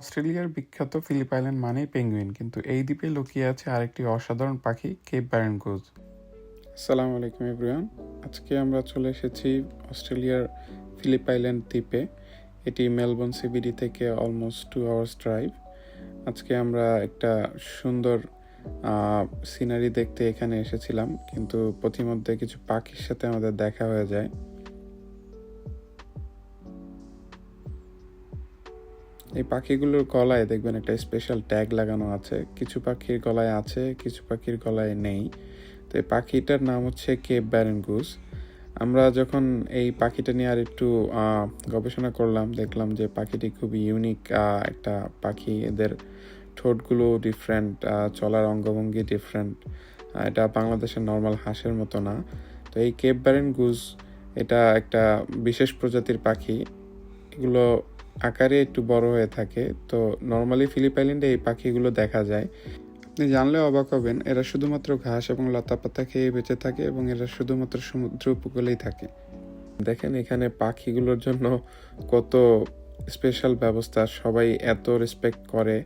অস্ট্রেলিয়ার বিখ্যাত Philip island মানেই পেঙ্গুইন, কিন্তু এই দ্বীপে লুকিয়ে আছে আরেকটি অসাধারণ পাখি, কেপ ব্যারন গুজ। আসসালামু আলাইকুম এভরিওয়ান। আজকে আমরা চলে এসেছি অস্ট্রেলিয়ার ফিলিপ আইল্যান্ড দ্বীপে। এটি মেলবোর্ন সিবিডি থেকে অলমোস্ট 2 আওয়ার্স ড্রাইভ। আজকে আমরা একটা সুন্দর সিনারি দেখতে এখানে এসেছিলাম, কিন্তু পথিমধ্যে কিছু পাখির সাথে আমাদের দেখা হয়ে যায়। এই পাখিগুলোর গলায় দেখবেন একটা স্পেশাল ট্যাগ লাগানো আছে। কিছু পাখির গলায় আছে, কিছু পাখির গলায় নেই। তো এই পাখিটার নাম হচ্ছে কেপ ব্যারন গুজ। আমরা যখন এই পাখিটা নিয়ে আর একটু গবেষণা করলাম, দেখলাম যে পাখিটি খুব ইউনিক একটা পাখি। এদের ঠোঁটগুলো ডিফারেন্ট, চলার অঙ্গভঙ্গি ডিফারেন্ট। এটা বাংলাদেশের নর্মাল হাঁসের মতো না। তো এই কেপ ব্যারন গুজ এটা একটা বিশেষ প্রজাতির পাখি। এগুলো আকারে একটু বড় হয়ে থাকে। তো নর্মালি ফিলিপ আইল্যান্ডে এই পাখিগুলো দেখা যায়। আপনি জানলে অবাক হবেন, এরা শুধুমাত্র ঘাস এবং লতাপাতা খেয়ে বেঁচে থাকে এবং এরা শুধুমাত্র সমুদ্র উপকূলেই থাকে। দেখেন এখানে পাখিগুলোর জন্য কত স্পেশাল ব্যবস্থা, সবাই এত রেসপেক্ট করে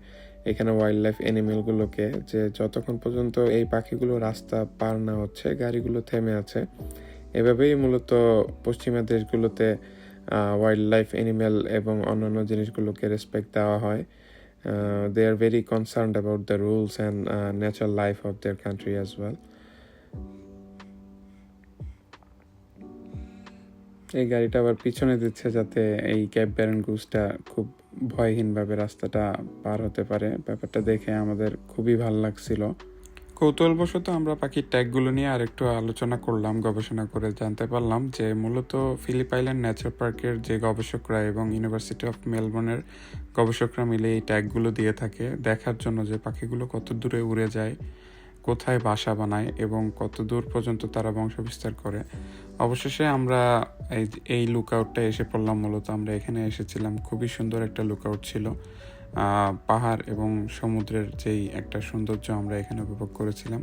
এখানে ওয়াইল্ড লাইফ অ্যানিমেলগুলোকে, যে যতক্ষণ পর্যন্ত এই পাখিগুলো রাস্তা পার না হচ্ছে গাড়িগুলো থেমে আছে। এভাবেই মূলত পশ্চিমা দেশগুলোতে ওয়াইল্ড লাইফ অ্যানিমেল এবং অন্যান্য জিনিসগুলোকে রেসপেক্ট দেওয়া হয়। They are very concerned about the rules and natural life of their country as well. এই গাড়িটা আবার পিছনে দিচ্ছে যাতে এই কেপ ব্যারন গুজটা খুব ভয়হীনভাবে রাস্তাটা পার হতে পারে। ব্যাপারটা দেখে আমাদের খুবই ভালো লাগছিল। কৌতূহলবশত আমরা পাখির ট্যাগগুলো নিয়ে আরেকটু আলোচনা করলাম। গবেষণা করে জানতে পারলাম যে মূলত ফিলিপ আইল্যান্ড ন্যাচার পার্কের যে গবেষকরা এবং ইউনিভার্সিটি অফ মেলবোর্নের গবেষকরা মিলে এই ট্যাগগুলো দিয়ে থাকে দেখার জন্য যে পাখিগুলো কত দূরে উড়ে যায়, কোথায় বাসা বানায় এবং কত দূর পর্যন্ত তারা বংশবিস্তার করে। অবশেষে আমরা এই লুকআউটটা এসে পড়লাম। মূলত আমরা এখানে এসেছিলাম, খুবই সুন্দর একটা লুকআউট ছিল। পাহাড় এবং সমুদ্রের যেই একটা সৌন্দর্য আমরা এখানে উপভোগ করেছিলাম।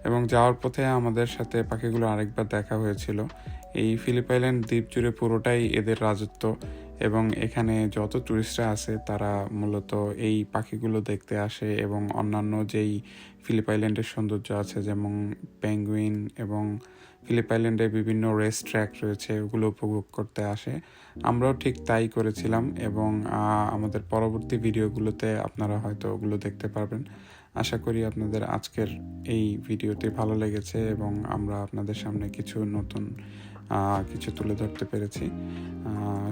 এবং যাওয়ার পথে আমাদের সাথে পাখিগুলো আরেকবার দেখা হয়েছিল। এই ফিলিপ আইল্যান্ড দ্বীপ জুড়ে পুরোটাই এদের রাজত্ব এবং এখানে যত টুরিস্টরা আছে তারা মূলত এই পাখিগুলো দেখতে আসে এবং অন্যান্য যেই ফিলিপ আইল্যান্ডের সৌন্দর্য আছে, যেমন পেঙ্গুইন এবং ফিলিপ আইল্যান্ডে বিভিন্ন রেস ট্র্যাক রয়েছে, ওগুলো উপভোগ করতে আসে। আমরাও ঠিক তাই করেছিলাম এবং আমাদের পরবর্তী ভিডিওগুলোতে আপনারা হয়তো ওগুলো দেখতে পারবেন। আশা করি আপনাদের আজকের এই ভিডিওটি ভালো লেগেছে এবং আমরা আপনাদের সামনে কিছু নতুন কিছু তুলে ধরতে পেরেছি।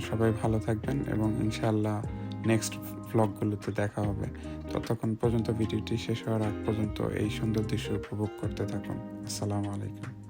সবাই ভালো থাকবেন এবং ইনশাআল্লাহ নেক্সট ভ্লগগুলোতে দেখা হবে। ততক্ষণ পর্যন্ত ভিডিওটি শেষ হওয়ার আগ পর্যন্ত এই সুন্দর দৃশ্য উপভোগ করতে থাকুন। আসসালামু আলাইকুম।